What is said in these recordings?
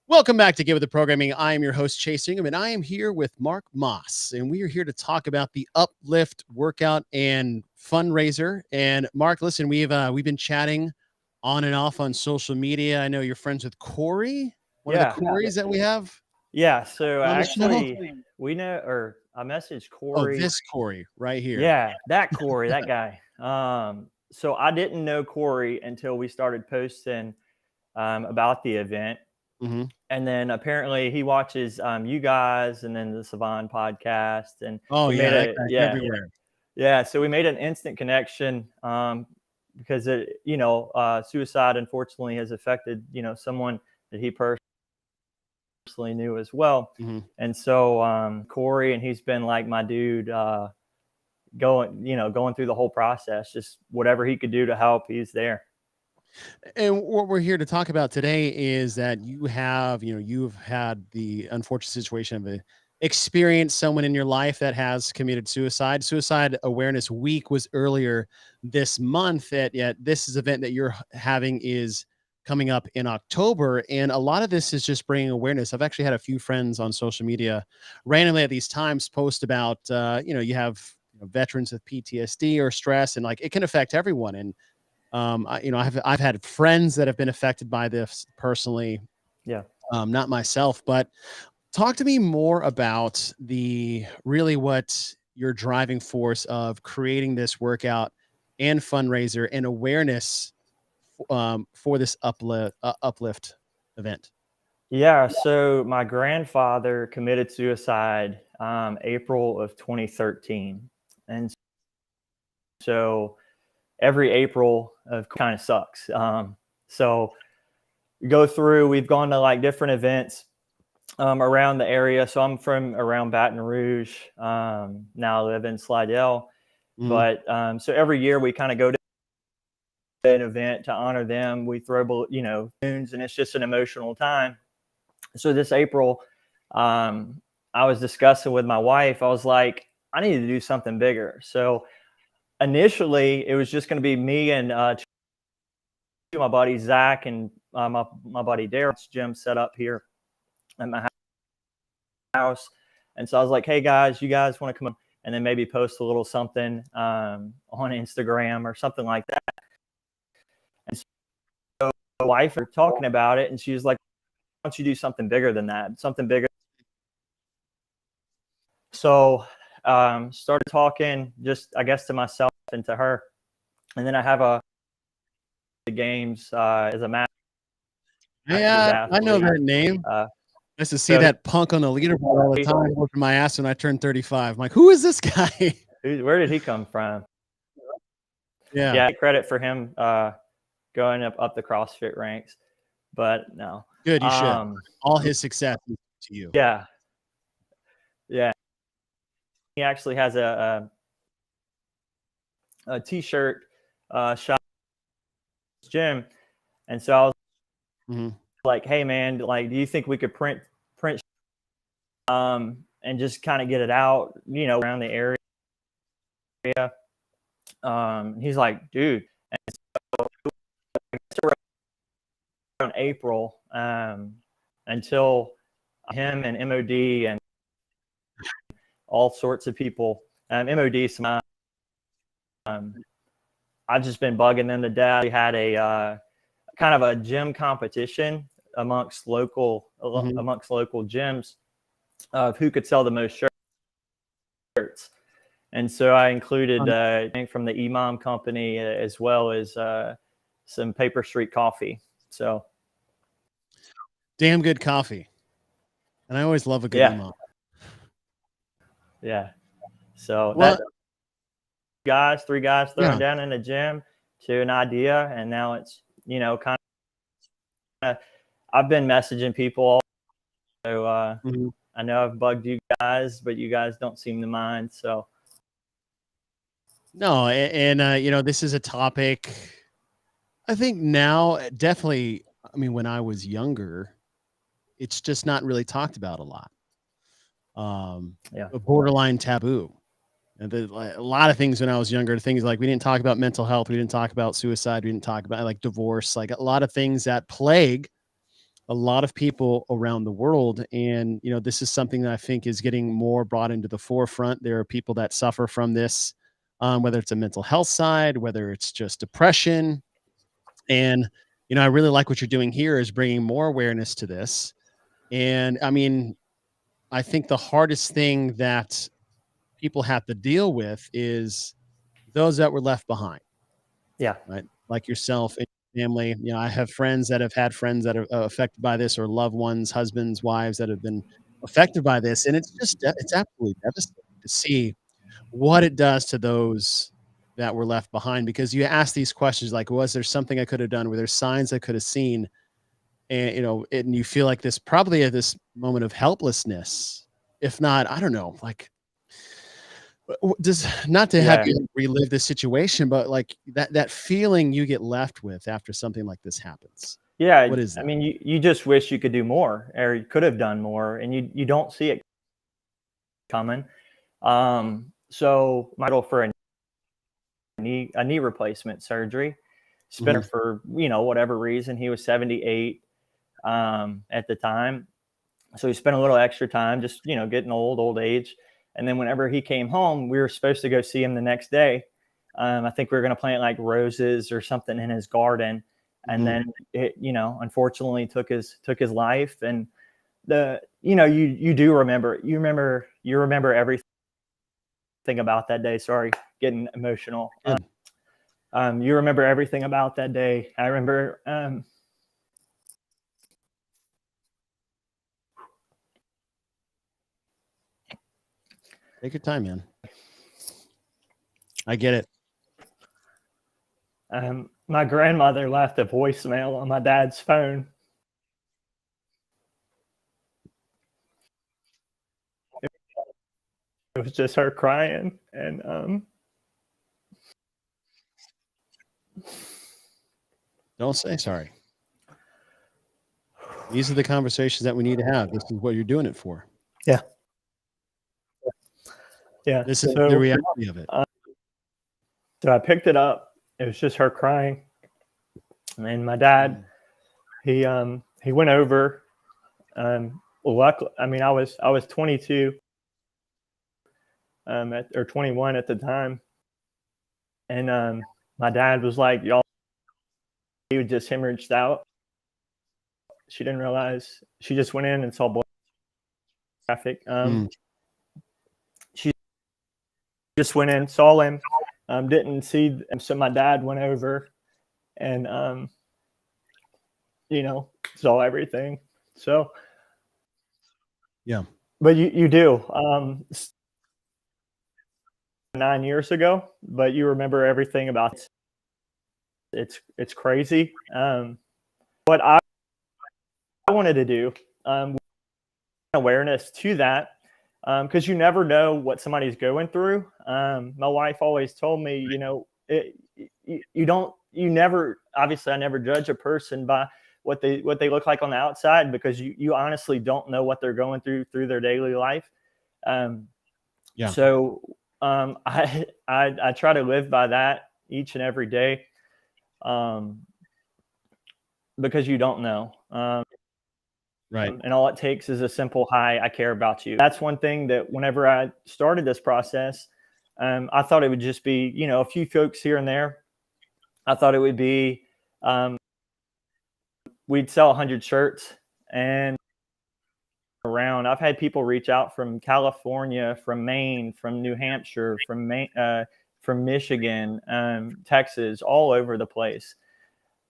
Welcome back to Get With the Programming. I am your host, Chase Ingham, and I am here with Mark Moss, and we are here to talk about the Uplift workout and fundraiser. And Mark, listen, we've been chatting on and off on social media. I know you're friends with Corey, one of the Yeah. Corys that we have Yeah. So on the channel. actually, we know, or I messaged Oh, Corey. this Corey right here. Yeah, that Corey, that guy. So I didn't know Corey until we started posting about the event. hmm And then apparently he watches you guys and then the Savan podcast. And Oh we yeah, made that a, guy's yeah, everywhere. yeah. So we made an instant connection because suicide unfortunately has affected, someone that he personally knew as well. hmm And so Corey, and he's been like my dude, going through the whole process, just whatever he could do to help, he's there. And what we're here to talk about today is that you've had the unfortunate situation of experienced someone in your life that has committed suicide. Suicide Awareness Week was earlier this month. Yet this is event that you're having is coming up in October, and a lot of this is just bringing awareness. I've actually had a few friends on social media randomly at these times post about you have veterans with PTSD or stress, and like it can affect everyone. And I've had friends that have been affected by this personally, Yeah. not myself, but talk to me more about what your driving force of creating this workout and fundraiser and awareness for this uplift event. Yeah. So my grandfather committed suicide April of 2013. And so every April of kind of sucks. So we go through, we've gone to like different events around the area. So I'm from around Baton Rouge. Now I live in Slidell. Mhm. But so every year we kind of go to an event to honor them. We throw, tunes, and it's just an emotional time. So this April, I was discussing with my wife. I was like, I need to do something bigger. So initially, it was just going to be me and my buddy Zach and my buddy Daryl's gym set up here at my house. And so I was like, hey guys, you guys want to come up and then maybe post a little something on Instagram or something like that. And so my wife was talking about it, and she was like, why don't you do something bigger than that? Something bigger. So started talking just, I guess, to myself and to her. And then I have the games as a master's Yeah, I know athlete. that name. Uh, I used to see so that punk on the leaderboard all the time, whooping my ass when I turned 35. I'm like, who is this guy? where did he come from? Yeah, credit for him going up the CrossFit ranks. But no. Good, you should. All his success is to you. Yeah. Yeah. He actually has a t-shirt shop gym. And so I was like, hey man, like, do you think we could print and just kind of get it out, around the area? He's like, dude. And so around April until him and MOD and all sorts of people, MOD, I've just been bugging them to death. We had a kind of a gym competition amongst local gyms of who could sell the most shirts. And so I included from the Imam company as well as some Paper Street coffee. So damn good coffee. And I always love a good Imam. Yeah. So three guys throwing down in the gym to an idea. And now it's, kind of, I've been messaging people. So I know I've bugged you guys, but you guys don't seem to mind. So. No. And this is a topic I think now definitely, I mean, when I was younger, it's just not really talked about a lot. A borderline taboo. And a lot of things when I was younger, things like we didn't talk about mental health, we didn't talk about suicide, we didn't talk about like divorce, like a lot of things that plague a lot of people around the world. And, this is something that I think is getting more brought into the forefront. There are people that suffer from this, whether it's a mental health side, whether it's just depression. And, I really like what you're doing here is bringing more awareness to this. And I mean, I think the hardest thing that people have to deal with is those that were left behind, Yeah. right? Like yourself and your family. I have friends that have had friends that are affected by this, or loved ones, husbands, wives that have been affected by this. And it's absolutely devastating to see what it does to those that were left behind, because you ask these questions like, was there something I could have done? Were there signs I could have seen? And, and you feel like this probably at this moment of helplessness. If not, I don't know, like, just not to have Yeah. you relive this situation, but like that feeling you get left with after something like this happens. Yeah. What is I that? mean, you just wish you could do more, or you could have done more, and you don't see it coming. So my goal for a knee replacement surgery. Spent Mhm. it for whatever reason. He was 78 at the time, so he spent a little extra time, just getting old age. And then whenever he came home, we were supposed to go see him the next day. I think we were going to plant like roses or something in his garden, and Mhm. then it unfortunately took his life. And you do remember, you remember everything about that day. Sorry, getting emotional. Good. You remember everything about that day. I remember. Take your time, man. I get it. My grandmother left a voicemail on my dad's phone. It was just her crying, and Don't say sorry. These are the conversations that we need to have. This is what you're doing it for. yeah, yeah. This is the So, reality of it. so I picked it up. It was just her crying, and my dad, Mm. he went over. Luckily, I mean, I was 22, or 21 at the time, and my dad was like, "Y'all," he was just hemorrhaged out. She didn't realize. She just went in and saw blood traffic. Mm. She just went in, saw him, didn't see him. So my dad went over and saw everything. So Yeah. but you do 9 years ago, but you remember everything about it. It's crazy. What I wanted to do, awareness to that, because you never know what somebody's going through. My wife always told me, you never, obviously, I never judge a person by what they look like on the outside, because you honestly don't know what they're going through their daily life. Yeah. So I try to live by that each and every day, because you don't know. Right. And all it takes is a simple "Hi, I care about you." That's one thing that whenever I started this process, I thought it would just be a few folks here and there. I thought it would be we'd sell 100 shirts and around. I've had people reach out from California, from Maine, from New Hampshire, from Michigan, Texas, all over the place.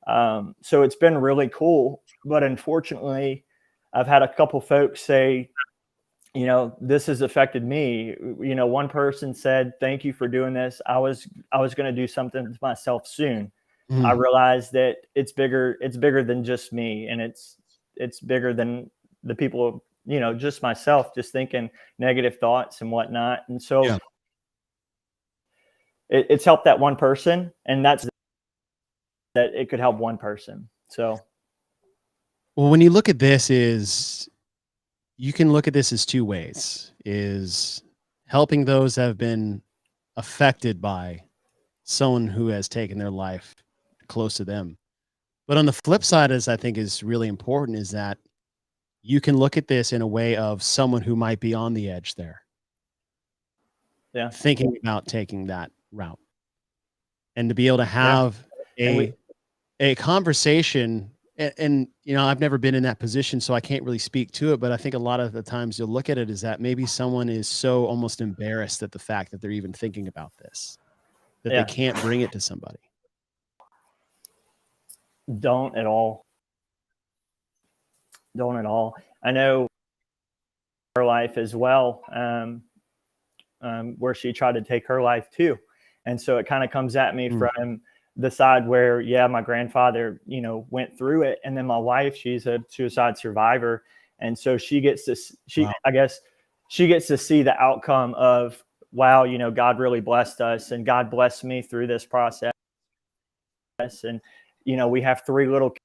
So it's been really cool. But unfortunately, I've had a couple folks say, this has affected me. One person said, "Thank you for doing this. I was going to do something to myself soon. I Mhm. realized that it's bigger than just me, and it's bigger than the people, just myself, just thinking negative thoughts and whatnot." And so Yeah. it's helped that one person, and that's that it could help one person. So Well, when you look at this is you can look at this as two ways, is helping those that have been affected by someone who has taken their life close to them. But on the flip side, is I think is really important is that you can look at this in a way of someone who might be on the edge there, Yeah. thinking about taking that route, and to be able to Yeah. have And we, a conversation. And you know, I've never been in that position, so I can't really speak to it. But I think a lot of the times you'll look at it is that maybe someone is so almost embarrassed at the fact that they're even thinking about this, that they yeah, can't bring it to somebody. don't at all. Don't at all. I know her life as well, where she tried to take her life too. And so it kind of comes at me Mm. from the side where, yeah, my grandfather, went through it. And then my wife, she's a suicide survivor. And so she gets to, Wow. I guess she gets to see the outcome of, wow, God really blessed us and God blessed me through this process. And, we have 3 little kids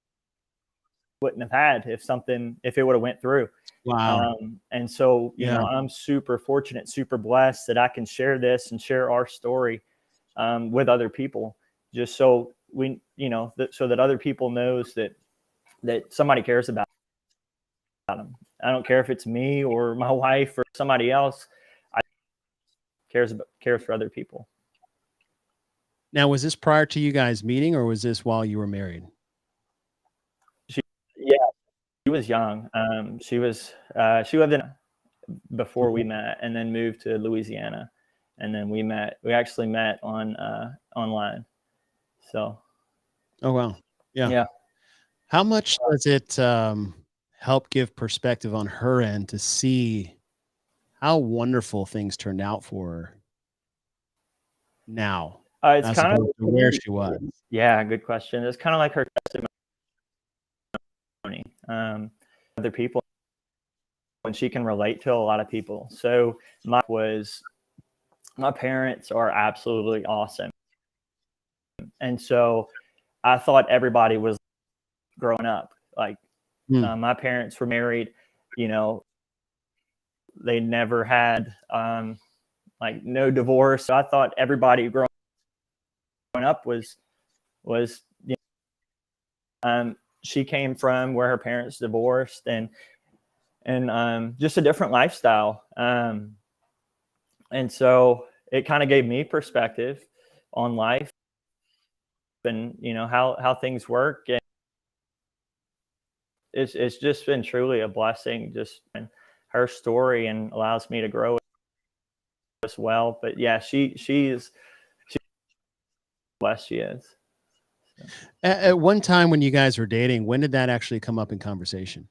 wouldn't have had if it would have went through. Wow. And so, Yeah. I'm super fortunate, super blessed that I can share this and share our story with other people, just so we, so that other people knows that somebody cares about them. I don't care if it's me or my wife or somebody else. I cares for other people. Now, was this prior to you guys meeting, or was this while you were married? Yeah, she was young. She lived in before we Okay. met, and then moved to Louisiana, and then we actually met on online. So Oh, wow. Yeah. yeah. How much does it help give perspective on her end to see how wonderful things turned out for her now, It's as kind of, opposed to where she was? yeah, good question. It's kind of like her testimony. Other people, when she can relate to a lot of people. So my parents are absolutely awesome. And so I thought everybody was growing up. Like, Hmm. my parents were married, they never had, like, no divorce. So I thought everybody growing up was, she came from where her parents divorced, and just a different lifestyle. And so it kind of gave me perspective on life and, how things work. And it's just been truly a blessing, just her story, and allows me to grow as well. But yeah, she's blessed, she is. At one time when you guys were dating, when did that actually come up in conversation?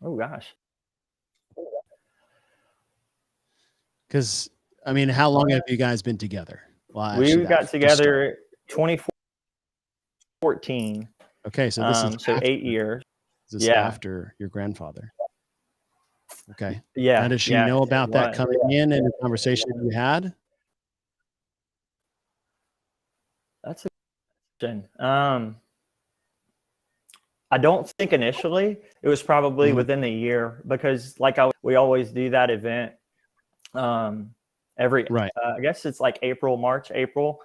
Oh gosh. Because, I mean, how long have you guys been together? Well, actually, We that got to start. together 2014. Okay, so this is So 8 after. years. Is this Yeah. after your grandfather? Okay. Now, Yeah. does she Yeah. know It about that was. coming in and the conversation you had? That's a question. I don't think initially. It was probably Mhm. within the year, because we always do that event every, Right. I guess it's like March, April,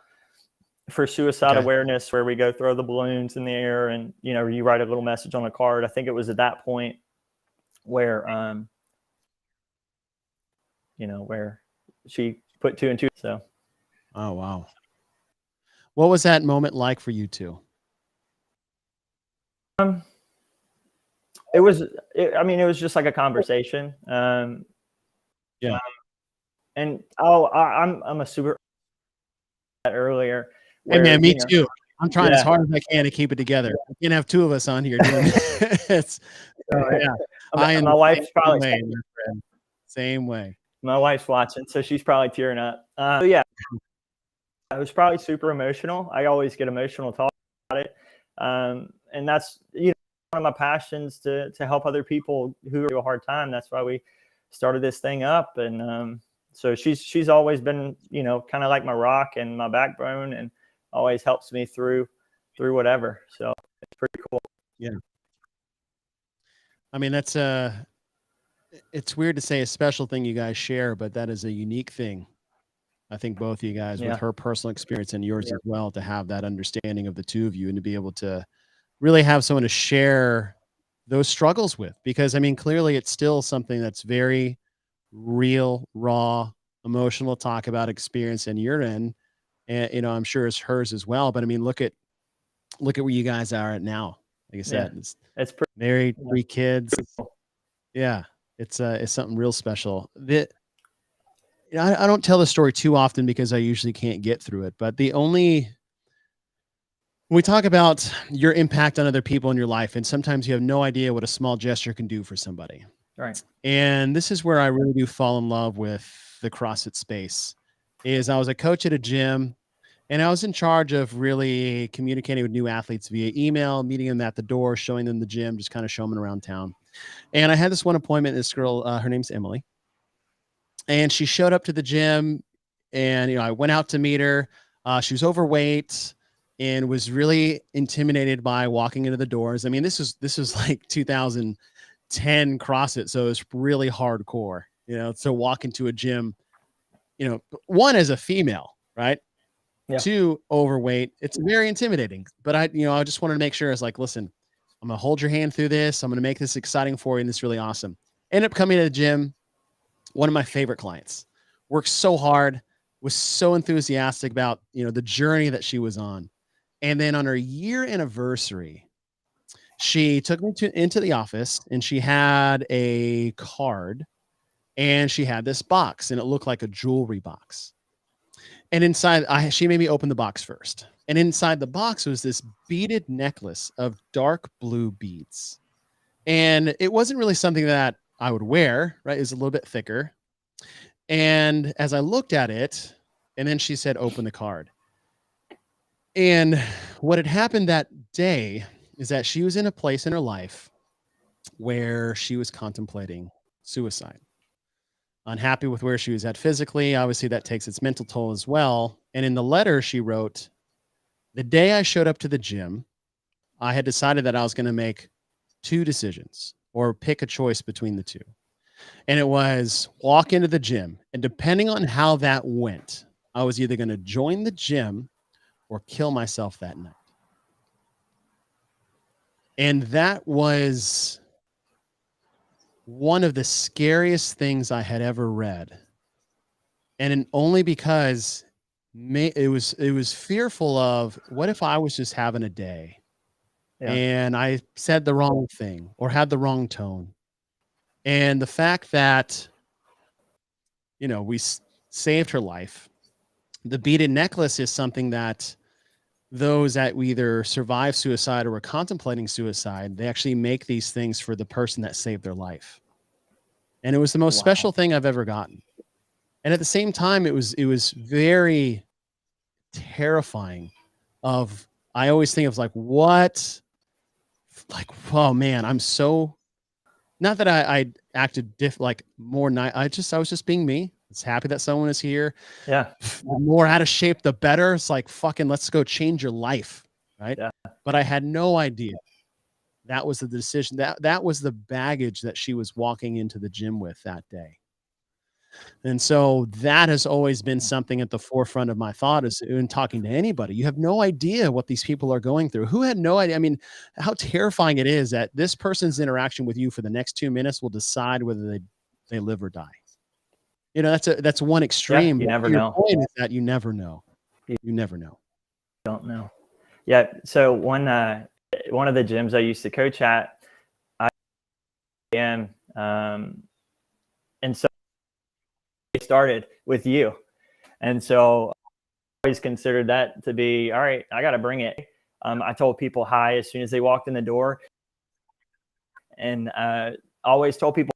for suicide Okay. awareness, where we go throw the balloons in the air, and you write a little message on a card. I think it was at that point where where she put 2 and 2. So Oh, wow. What was that moment like for you two? it was, I mean, it was just like a conversation. Yeah. And I'm a super earlier Hey, where, man, me too. I'm trying as yeah. hard as I can to keep it together. I can't have 2 of us on here doing this. So, yeah, I am My the same wife's probably way, my friend. Same way. my wife's watching, so she's probably tearing up. So yeah, it was probably super emotional. I always get emotional talking about it, and that's, one of my passions, to help other people who have a hard time. That's why we started this thing up. And so she's always been, kind of like my rock and my backbone, and always helps me through whatever. So it's pretty cool. Yeah. I mean, that's it's weird to say a special thing you guys share, but that is a unique thing. I think both of you guys, with Yeah. her personal experience and yours as well, to have that understanding of the 2 of you and to be able to really have someone to share those struggles with, because I mean, clearly it's still something that's very real, raw, emotional talk about experience and you're in, and I'm sure it's hers as well. But I mean, look at where you guys are at now. Like I Yeah, said, it's it's pretty married, 3 kids. cool. Yeah, it's something real special. I don't tell the story too often because I usually can't get through it. But when we talk about your impact on other people in your life, and sometimes you have no idea what a small gesture can do for somebody. Right. And this is where I really do fall in love with the CrossFit space. Is I was a coach at a gym, and I was in charge of really communicating with new athletes via email, meeting them at the door, showing them the gym, just kind of show them around town. And I had this one appointment. This girl, her name's Emily, and she showed up to the gym, and I went out to meet her. She was overweight and was really intimidated by walking into the doors. I mean, this was like 2010 CrossFit, so it's really hardcore. So walk into a gym, one as a female, right? Yeah. Two, overweight. It's very intimidating. But I just wanted to make sure. I was like, listen, I'm gonna hold your hand through this. I'm gonna make this exciting for you, and it's really awesome. Ended up coming to the gym. One of my favorite clients. Worked so hard, was so enthusiastic about the journey that she was on. And then on her year anniversary, she took me into the office, and she had a card, and she had this box, and it looked like a jewelry box. And inside, she made me open the box first. And inside the box was this beaded necklace of dark blue beads. And it wasn't really something that I would wear, right? It was a little bit thicker. And as I looked at it, and then she said, open the card. And what had happened that day is that she was in a place in her life where she was contemplating suicide. Unhappy with where she was at physically. Obviously, that takes its mental toll as well. And in the letter, she wrote, the day I showed up to the gym, I had decided that I was going to make two decisions or pick a choice between the two. And it was walk into the gym. And depending on how that went, I was either going to join the gym or kill myself that night. And that was one of the scariest things I had ever read. And only because it was fearful of, what if I was just having a day and I said the wrong thing or had the wrong tone. And the fact that, we saved her life. The beaded necklace is something that those that either survive suicide or are contemplating suicide, they actually make these things for the person that saved their life. And it was the most special thing I've ever gotten. And at the same time, it was very terrifying. I always think of what, oh man, I'm so, not that I acted more nice. I was just being me. It's happy that someone is here. Yeah. The more out of shape, the better. It's like, fucking, let's go change your life. Right. Yeah. But I had no idea that was the decision, that was the baggage that she was walking into the gym with that day. And so that has always been something at the forefront of my thought is in talking to anybody. You have no idea what these people are going through. Who had no idea? I mean, how terrifying it is that this person's interaction with you for the next 2 minutes will decide whether they live or die. That's one extreme. Yeah, you never your know. Point is that you never know. You never know. Don't know. Yeah. So one of the gyms I used to coach at, I am, and so it started with you. And so I always considered that to be, all right, I got to bring it. I told people hi as soon as they walked in the door, and always told people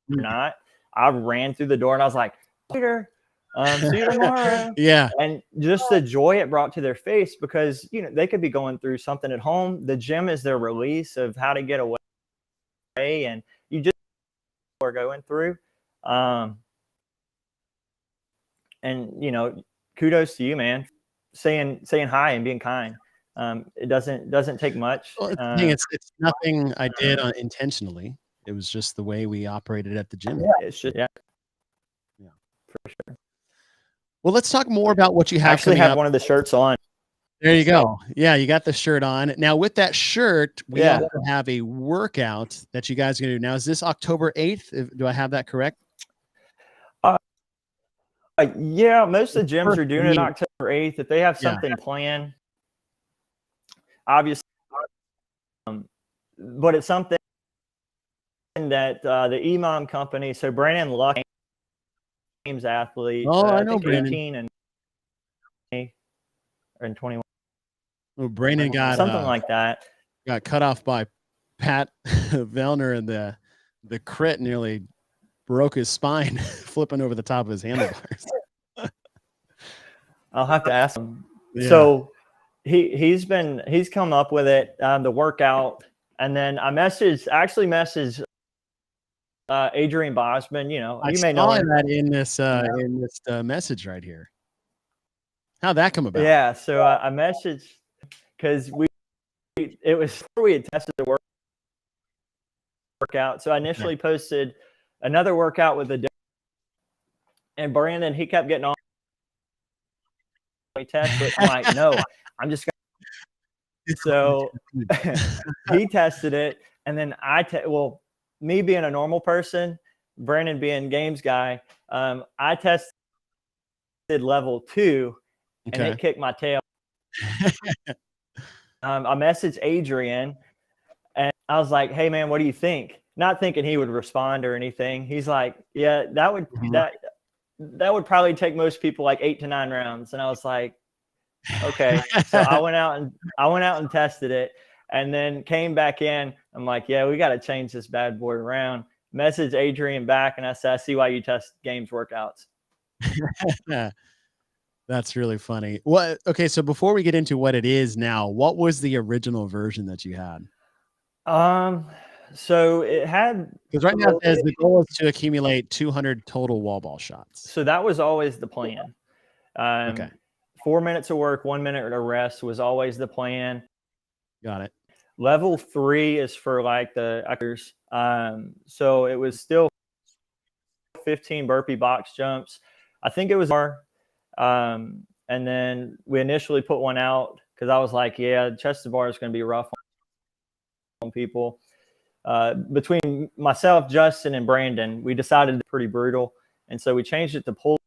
not. I ran through the door and I was like, later, see you tomorrow. Yeah. And just the joy it brought to their face, because they could be going through something at home. The gym is their release of how to get away, and you just are going through. And kudos to you, man. Saying hi and being kind. It doesn't take much. Well, it's nothing I did intentionally. It was just the way we operated at the gym. It's just, yeah, for sure. Well, let's talk more about what you have. I actually have one of the shirts on. There you go. Yeah, you got the shirt on. Now with that shirt, we Yeah. also have a workout that you guys are gonna do. Now, is this October 8th? Do I have that correct? Yeah, most of the gyms First are doing it meeting. October 8th. If they have Yeah. something planned, obviously, but it's something that the EMOM company, so Brandon Luck, games athlete, Oh, I I know think Brandon. 18 and 21, Oh, Brandon something like that. got cut off by Pat Vellner, and the crit nearly broke his spine flipping over the top of his handlebars. I'll have to ask him. Yeah. So he's come up with it, the workout, and then I actually messaged Adrian Bosman. You know, you may know him. that in this message right here. How'd that come about? Yeah, so I messaged because it was before we had tested the workout. So I initially posted another workout with and Brandon, he kept getting on test, but I'm like, no, I'm just gonna. So he tested it, and then well, me being a normal person, Brandon being games guy, I tested level 2, and it kicked my tail. I messaged Adrian, and I was like, "Hey man, what do you think?" Not thinking he would respond or anything. He's like, "Yeah, that would probably take most people like 8 to 9 rounds." And I was like, "Okay." So I went out and tested it, and then came back in. I'm like, "Yeah, we got to change this bad boy around." Message Adrian back, and I said, "I see why you test games workouts." That's really funny. Okay, so before we get into what it is now, what was the original version that you had? So it had, because right now it says the goal is to accumulate 200 total wall ball shots. so that was always the plan. Okay. 4 minutes of work, 1 minute of rest was always the plan. Got it. Level 3 is for like the actors. So it was still 15 burpee box jumps. I think it was more. And then we initially put one out because I was like, yeah, chest to bar is going to be rough on people. Between myself, Justin, and Brandon, we decided it's pretty brutal. And so we changed it to pull-ups.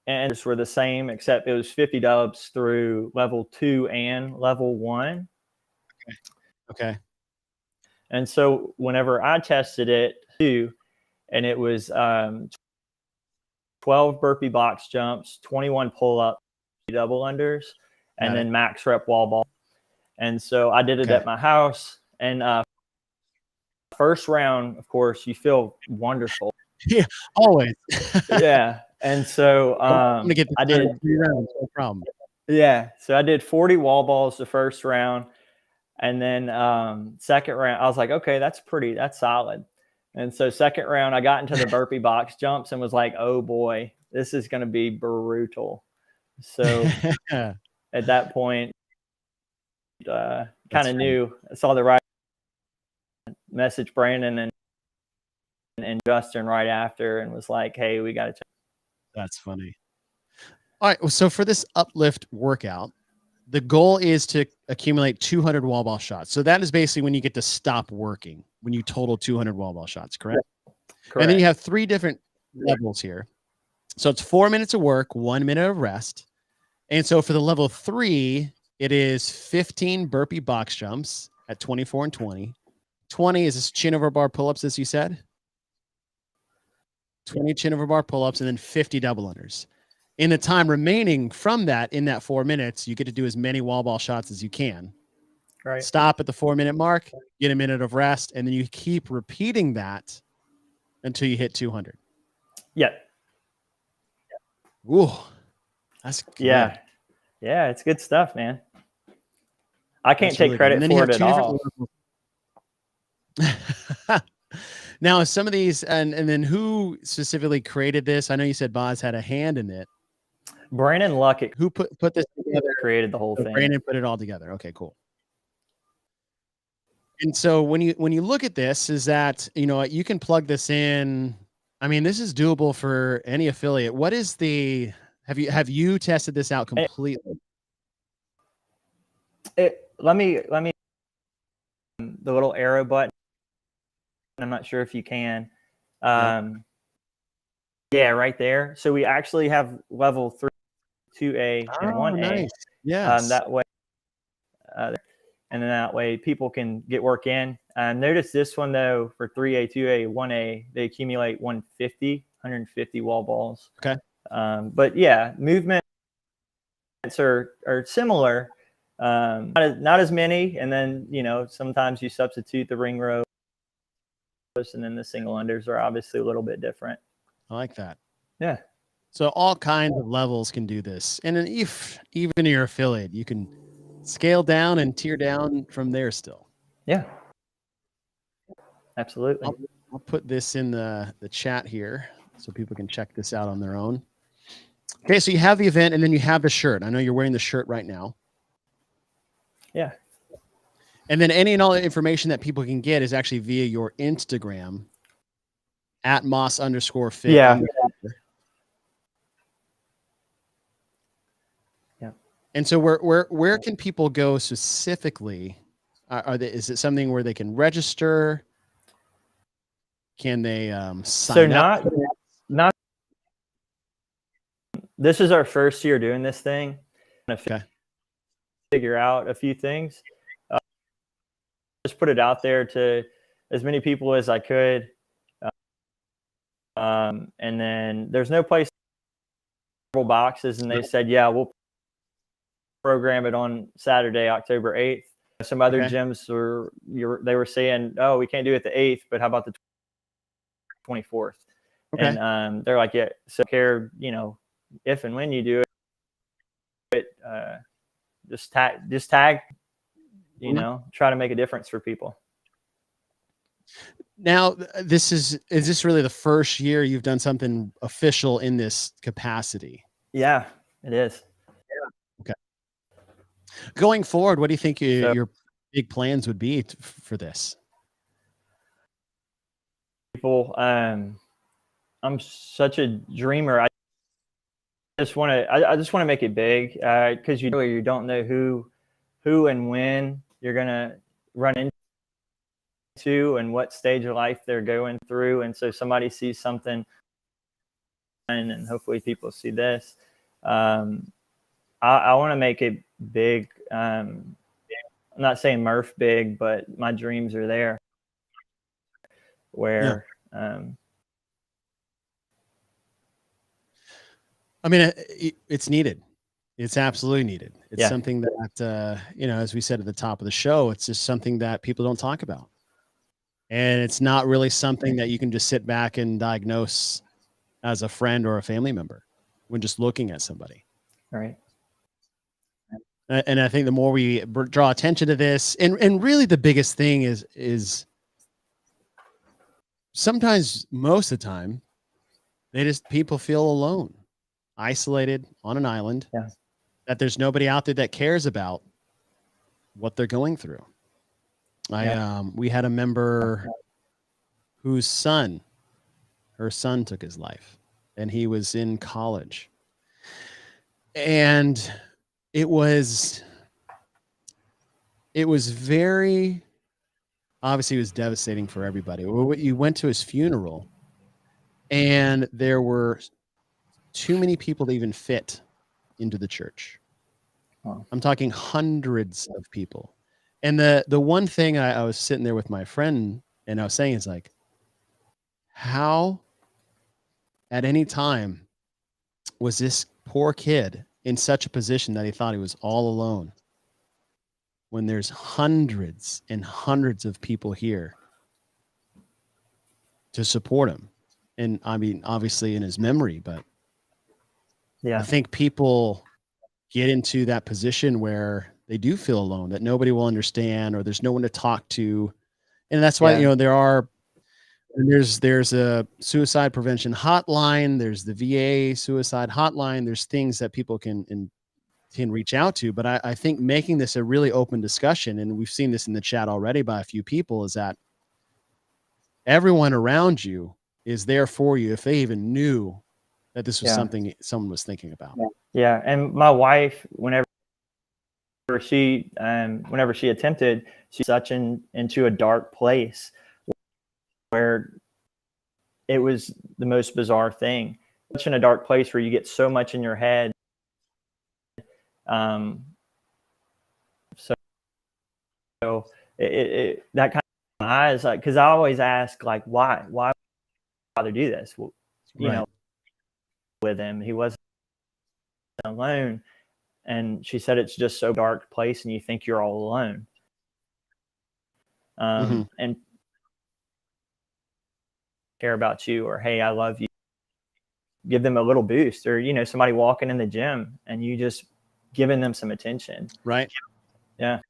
And just were the same, except it was 50 dubs through level 2 and level 1. Okay. And so whenever I tested it too, and it was 12 burpee box jumps, 21 pull-ups, double unders, and then max rep wall ball. And so I did it at my house. And first round, of course, you feel wonderful. Yeah, always. Yeah. And so I'm gonna get I did 3 rounds, no problem. Yeah. So I did 40 wall balls the first round. And then second round, I was like, okay, that's solid. And so second round, I got into the burpee box jumps and was like, oh boy, this is going to be brutal. So at that point, kind of knew, I saw the right message Brandon and Justin right after, and was like, hey, we got to check. That's funny. All right. So for this Uplift workout, the goal is to accumulate 200 wall ball shots. So that is basically when you get to stop working, when you total 200 wall ball shots, correct? Correct. And then you have 3 different levels here. So it's 4 minutes of work, 1 minute of rest. And so for the level 3, it is 15 burpee box jumps at 24 and 20. 20 is this chin over bar pull-ups, as you said. 20 chin over bar pull-ups, and then 50 double unders. In the time remaining from that, in that 4 minutes, you get to do as many wall ball shots as you can. Right. Stop at the 4 minute mark, get a minute of rest, and then you keep repeating that until you hit 200. Yeah. Ooh, that's good. Yeah. Yeah, it's good stuff, man. I can't take really credit for it at all. Now, some of these, and then who specifically created this? I know you said Boz had a hand in it. Brandon Luckett. Who put this together? Created the whole thing. Brandon put it all together. Okay, cool. And so when you look at this, is that, you know, you can plug this in. I mean, this is doable for any affiliate. What is the Have you tested this out completely? Let me the little arrow button. I'm not sure if you can. Yeah, right there. So we actually have level 3, 2A, and 1A. Nice. Yes. That way, and then that way people can get work in. Notice this one though, for 3A, 2A, 1A, they accumulate 150 wall balls. Okay. But yeah, movements are similar. Not as many, and then sometimes you substitute the ring rows, and then the single unders are obviously a little bit different. I like that. Yeah. So all kinds of levels can do this, and then if even your affiliate, you can scale down and tier down from there still. Yeah. Absolutely. I'll put this in the chat here so people can check this out on their own. Okay, so you have the event, and then you have the shirt. I know you're wearing the shirt right now. Yeah. And then any and all the information that people can get is actually via your Instagram at @Moss_fit. Yeah. Yeah. And so where can people go specifically? Is it something where they can register? Can they sign up? So not. This is our first year doing this thing. Okay. Figure out a few things. Just put it out there to as many people as I could. And then there's no place boxes, and they said, yeah, we'll program it on Saturday, October 8th. Some other gyms they were saying, oh, we can't do it the 8th, but how about the 24th? Okay. And they're like, yeah, so care, if and when you do it, just tag, try to make a difference for people. Now, is this really the first year you've done something official in this capacity? Yeah, it is. Yeah. Okay. Going forward, what do you think your big plans would be for this? People, I'm such a dreamer. I just want to make it big, because you don't know who and when you're gonna run into and what stage of life they're going through, and so somebody sees something, and hopefully people see this. I want to make it big. I'm not saying Murph big, but my dreams are there. Where, I mean, it's needed. It's absolutely needed. It's something that, as we said at the top of the show, it's just something that people don't talk about. And it's not really something that you can just sit back and diagnose as a friend or a family member when just looking at somebody. Right. And I think the more we draw attention to this, and really the biggest thing is sometimes, most of the time, people feel alone, isolated on an island, that there's nobody out there that cares about what they're going through. We had a member whose her son took his life, and he was in college, and it was very, obviously it was devastating for everybody. You went to his funeral, and there were too many people to even fit into the church. Wow. I'm talking hundreds of people. And the one thing I was sitting there with my friend, and I was saying is like, how at any time was this poor kid in such a position that he thought he was all alone when there's hundreds and hundreds of people here to support him? And I mean, obviously in his memory, but I think people get into that position where they do feel alone, that nobody will understand, or there's no one to talk to. And that's why, there's a suicide prevention hotline. There's the VA suicide hotline. There's things that people can reach out to. But I think making this a really open discussion, and we've seen this in the chat already by a few people, is that everyone around you is there for you if they even knew that this was something someone was thinking about. Yeah. And my wife, whenever she attempted, she's into a dark place where it was the most bizarre thing. Such in a dark place where you get so much in your head. So that kind of eyes, like, because I always ask, like, why father do this? Well, you know, with him, he wasn't alone. And she said it's just so dark place, and you think you're all alone. And care about you, or hey, I love you. Give them a little boost, or somebody walking in the gym and you just giving them some attention. Right. Yeah.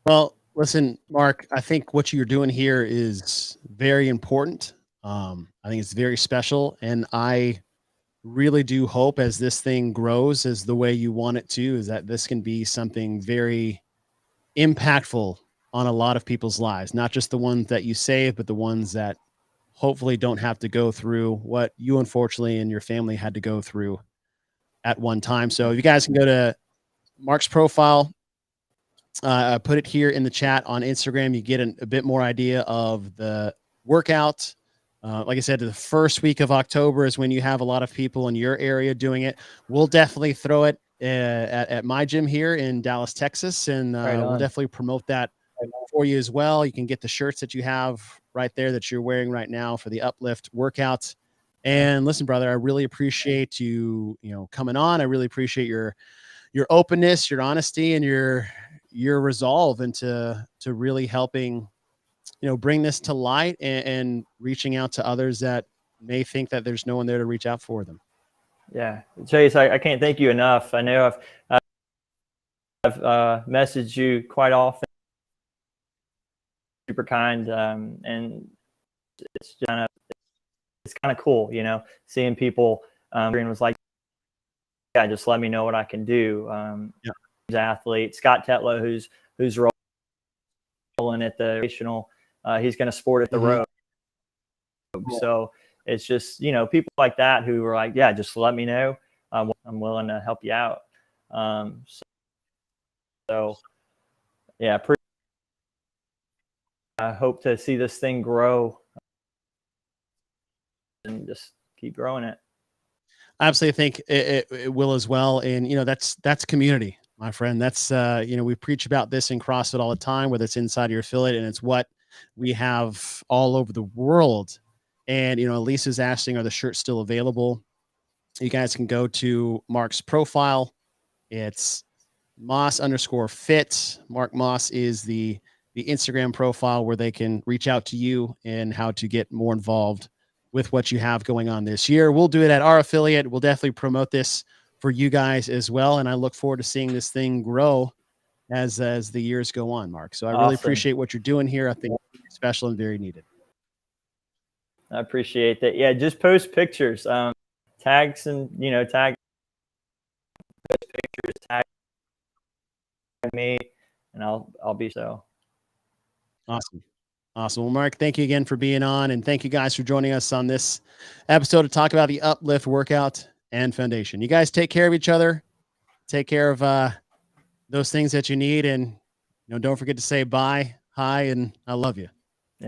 Well, listen, Mark, I think what you're doing here is very important. I think it's very special, and I really do hope as this thing grows as the way you want it to, is that this can be something very impactful on a lot of people's lives, not just the ones that you save, but the ones that hopefully don't have to go through what you unfortunately and your family had to go through at one time. So if you guys can go to Mark's profile, put it here in the chat on Instagram, you get a bit more idea of the workout. Like I said, the first week of October is when you have a lot of people in your area doing it. We'll definitely throw it at my gym here in Dallas, Texas, and we'll definitely promote that for you as well. You can get the shirts that you have right there that you're wearing right now for the Uplift workouts. And listen, brother, I really appreciate you coming on. I really appreciate your openness, your honesty, and your resolve into really helping bring this to light and reaching out to others that may think that there's no one there to reach out for them. Yeah, Chase, I can't thank you enough. I know I've messaged you quite often. Super kind, and it's kind of cool, seeing people. And was like, yeah, just let me know what I can do. Athlete Scott Tetlow, who's rolling at the national, he's going to sport at the road. So it's just people like that who are like, yeah, just let me know. I'm willing to help you out. So yeah, I hope to see this thing grow and just keep growing it. I absolutely think it will as well. And, that's community, my friend. That's, we preach about this in CrossFit all the time, whether it's inside your affiliate, and it's what we have all over the world. And, Lisa's asking, are the shirts still available? You guys can go to Mark's profile. It's Moss_fit. Mark Moss is the Instagram profile where they can reach out to you and how to get more involved with what you have going on this year. We'll do it at our affiliate. We'll definitely promote this for you guys as well. And I look forward to seeing this thing grow as the years go on, Mark. So I really appreciate what you're doing here. I think it's special and very needed. I appreciate that. Yeah, just post pictures, tag some, tag pictures, tag me, and I'll be so. Awesome. Well, Mark, thank you again for being on, and thank you guys for joining us on this episode to talk about the Uplift Workout and Foundation. You guys take care of each other. Take care of those things that you need, and don't forget to say bye, hi, and I love you.